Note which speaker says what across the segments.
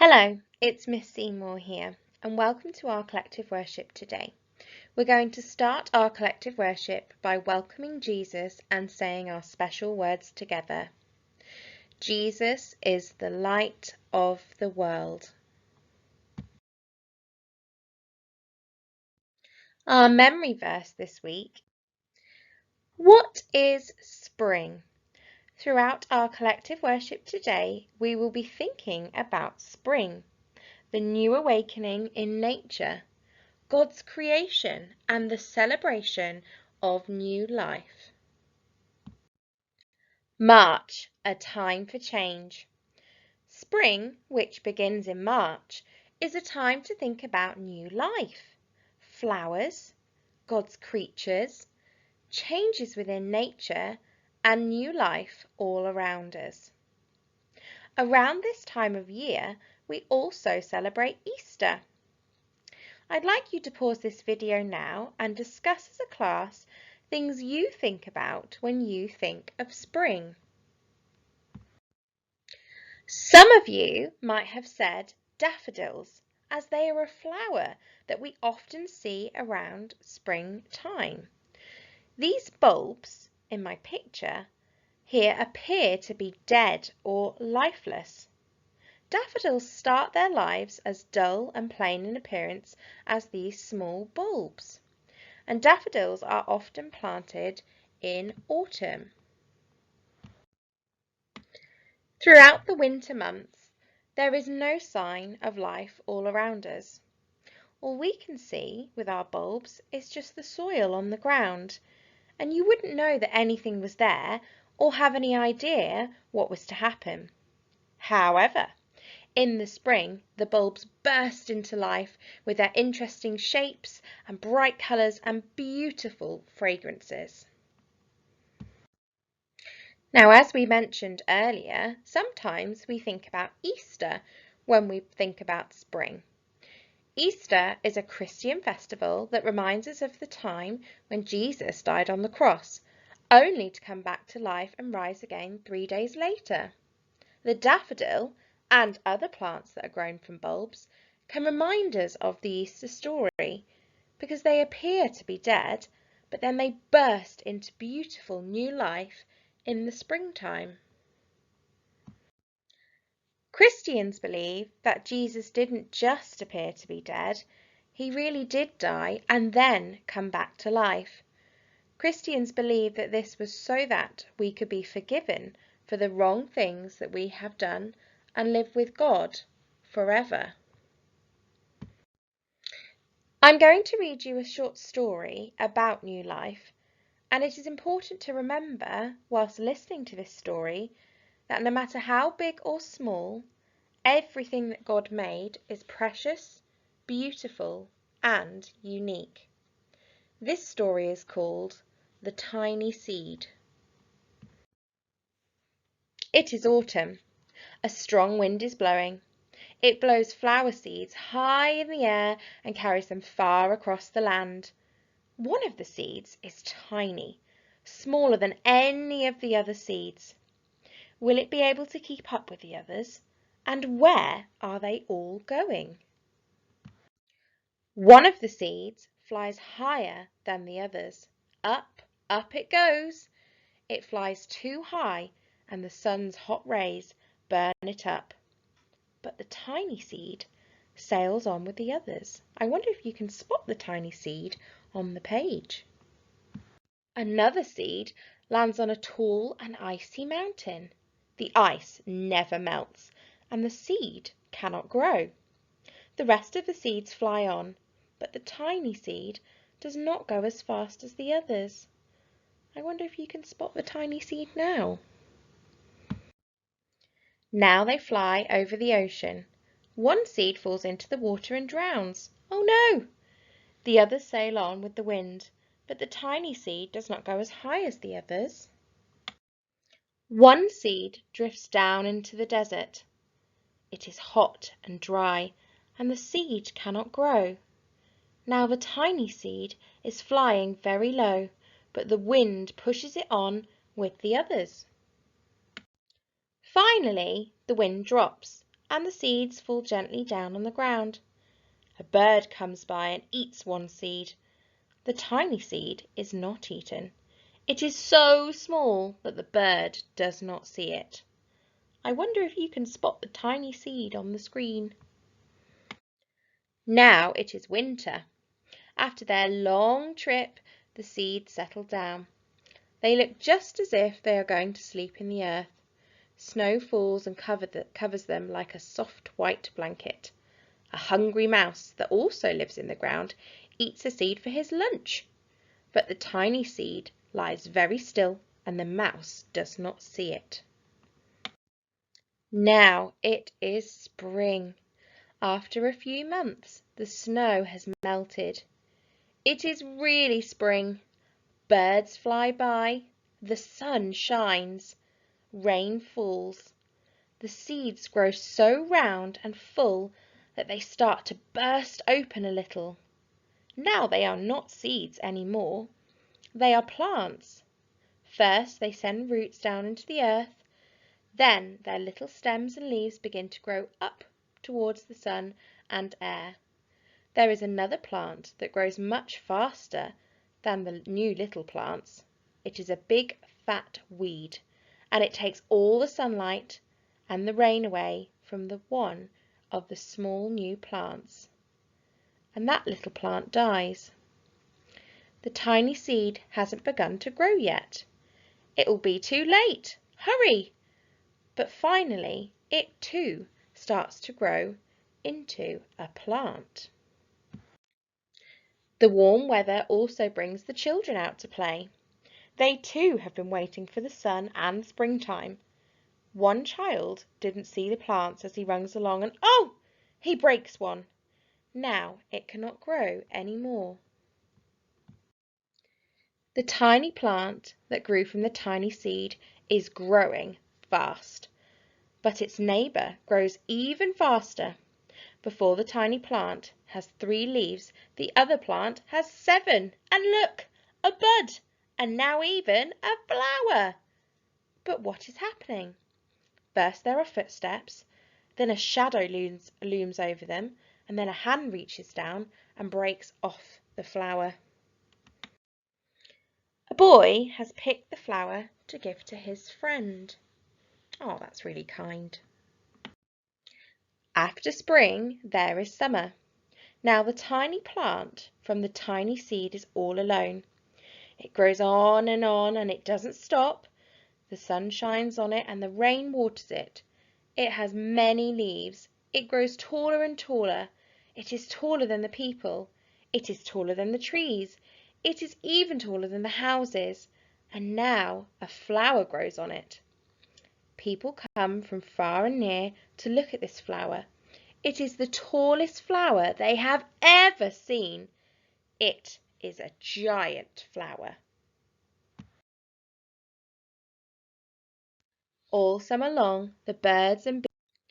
Speaker 1: Hello, it's Miss Seymour here, and welcome to our collective worship today. We're going to start our collective worship by welcoming Jesus and saying our special words together. Jesus is the light of the world. Our memory verse this week. What is spring? Throughout our collective worship today, we will be thinking about spring, the new awakening in nature, God's creation and the celebration of new life. March, a time for change. Spring, which begins in March, is a time to think about new life, flowers, God's creatures, changes within nature, and new life all around us. Around this time of year, we also celebrate Easter. I'd like you to pause this video now and discuss as a class things you think about when you think of spring. Some of you might have said daffodils, as they are a flower that we often see around springtime. These bulbs in my picture here appear to be dead or lifeless. Daffodils start their lives as dull and plain in appearance as these small bulbs, and daffodils are often planted in autumn. Throughout the winter months, there is no sign of life all around us. All we can see with our bulbs is just the soil on the ground, and you wouldn't know that anything was there or have any idea what was to happen. However, in the spring, the bulbs burst into life with their interesting shapes and bright colours and beautiful fragrances. Now, as we mentioned earlier, sometimes we think about Easter when we think about spring. Easter is a Christian festival that reminds us of the time when Jesus died on the cross, only to come back to life and rise again 3 days later. The daffodil and other plants that are grown from bulbs can remind us of the Easter story because they appear to be dead, but then they burst into beautiful new life in the springtime. Christians believe that Jesus didn't just appear to be dead, he really did die and then come back to life. Christians believe that this was so that we could be forgiven for the wrong things that we have done and live with God forever. I'm going to read you a short story about new life, and it is important to remember whilst listening to this story that no matter how big or small, everything that God made is precious, beautiful, and unique. This story is called The Tiny Seed. It is autumn. A strong wind is blowing. It blows flower seeds high in the air and carries them far across the land. One of the seeds is tiny, smaller than any of the other seeds. Will it be able to keep up with the others? And where are they all going? One of the seeds flies higher than the others. Up, up it goes. It flies too high and the sun's hot rays burn it up. But the tiny seed sails on with the others. I wonder if you can spot the tiny seed on the page. Another seed lands on a tall and icy mountain. The ice never melts and the seed cannot grow. The rest of the seeds fly on, but the tiny seed does not go as fast as the others. I wonder if you can spot the tiny seed now. Now they fly over the ocean. One seed falls into the water and drowns. Oh no! The others sail on with the wind, but the tiny seed does not go as high as the others. One seed drifts down into the desert. It is hot and dry, and the seed cannot grow. Now the tiny seed is flying very low, but the wind pushes it on with the others. Finally, the wind drops and the seeds fall gently down on the ground. A bird comes by and eats one seed. The tiny seed is not eaten. It is so small that the bird does not see it. I wonder if you can spot the tiny seed on the screen. Now it is winter. After their long trip, the seeds settle down. They look just as if they are going to sleep in the earth. Snow falls and covers them like a soft white blanket. A hungry mouse that also lives in the ground eats a seed for his lunch. But the tiny seed lies very still and the mouse does not see it. Now it is spring. After a few months, the snow has melted. It is really spring. Birds fly by, the sun shines, rain falls. The seeds grow so round and full that they start to burst open a little. Now they are not seeds any more. They are plants. First they send roots down into the earth, then their little stems and leaves begin to grow up towards the sun and air. There is another plant that grows much faster than the new little plants. It is a big fat weed, and it takes all the sunlight and the rain away from the one of the small new plants. And that little plant dies. The tiny seed hasn't begun to grow yet. It will be too late. Hurry! But finally, it too starts to grow into a plant. The warm weather also brings the children out to play. They too have been waiting for the sun and springtime. One child didn't see the plants as he runs along and oh! He breaks one. Now it cannot grow any more. The tiny plant that grew from the tiny seed is growing fast, but its neighbour grows even faster. Before the tiny plant has 3 leaves, the other plant has 7. And look, a bud, and now even a flower. But what is happening? First there are footsteps, then a shadow looms over them, and then a hand reaches down and breaks off the flower. A boy has picked the flower to give to his friend. Oh, that's really kind. After spring, there is summer. Now the tiny plant from the tiny seed is all alone. It grows on and it doesn't stop. The sun shines on it and the rain waters it. It has many leaves. It grows taller and taller. It is taller than the people. It is taller than the trees. It is even taller than the houses. And now a flower grows on it. People come from far and near to look at this flower. It is the tallest flower they have ever seen. It is a giant flower. All summer long, the birds and bees.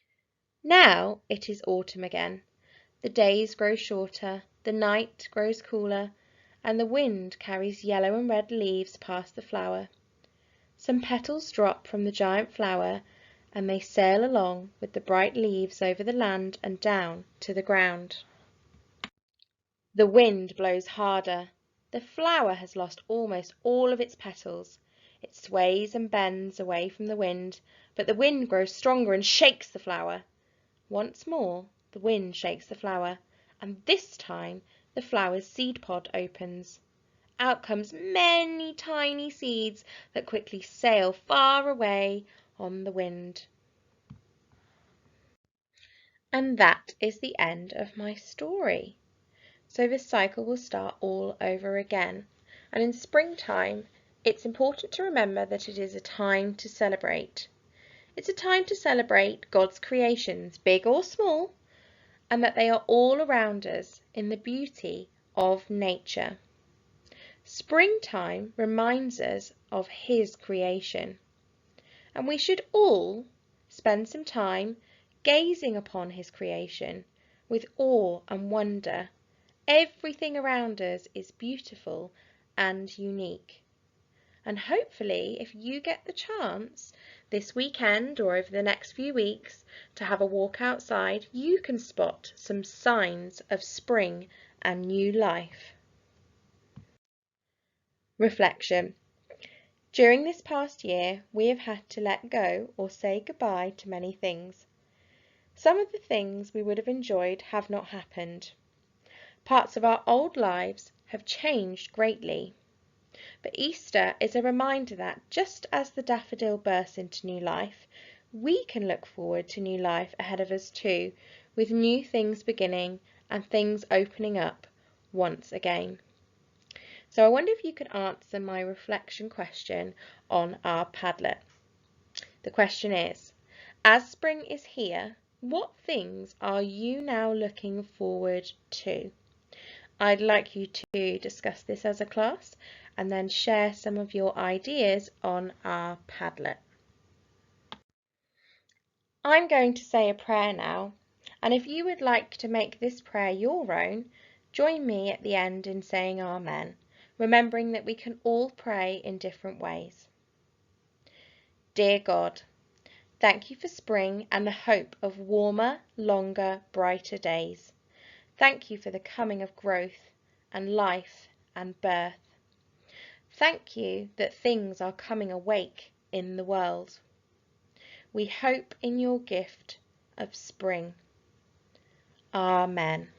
Speaker 1: Now it is autumn again. The days grow shorter, the night grows cooler, and the wind carries yellow and red leaves past the flower. Some petals drop from the giant flower, and they sail along with the bright leaves over the land and down to the ground. The wind blows harder. The flower has lost almost all of its petals. It sways and bends away from the wind, but the wind grows stronger and shakes the flower. Once more the wind shakes the flower, and this time the flower's seed pod opens. Out comes many tiny seeds that quickly sail far away on the wind. And that is the end of my story. So this cycle will start all over again. And in springtime, it's important to remember that it is a time to celebrate. It's a time to celebrate God's creations, big or small, and that they are all around us in the beauty of nature. Springtime reminds us of His creation, and we should all spend some time gazing upon His creation with awe and wonder. Everything around us is beautiful and unique. And hopefully, if you get the chance this weekend or over the next few weeks to have a walk outside, you can spot some signs of spring and new life. Reflection. During this past year, we have had to let go or say goodbye to many things. Some of the things we would have enjoyed have not happened. Parts of our old lives have changed greatly. But Easter is a reminder that just as the daffodil bursts into new life, we can look forward to new life ahead of us too, with new things beginning and things opening up once again. So I wonder if you could answer my reflection question on our Padlet. The question is, as spring is here, what things are you now looking forward to? I'd like you to discuss this as a class and then share some of your ideas on our Padlet. I'm going to say a prayer now, and if you would like to make this prayer your own, join me at the end in saying Amen, remembering that we can all pray in different ways. Dear God, thank you for spring and the hope of warmer, longer, brighter days. Thank you for the coming of growth and life and birth. Thank you that things are coming awake in the world. We hope in your gift of spring. Amen.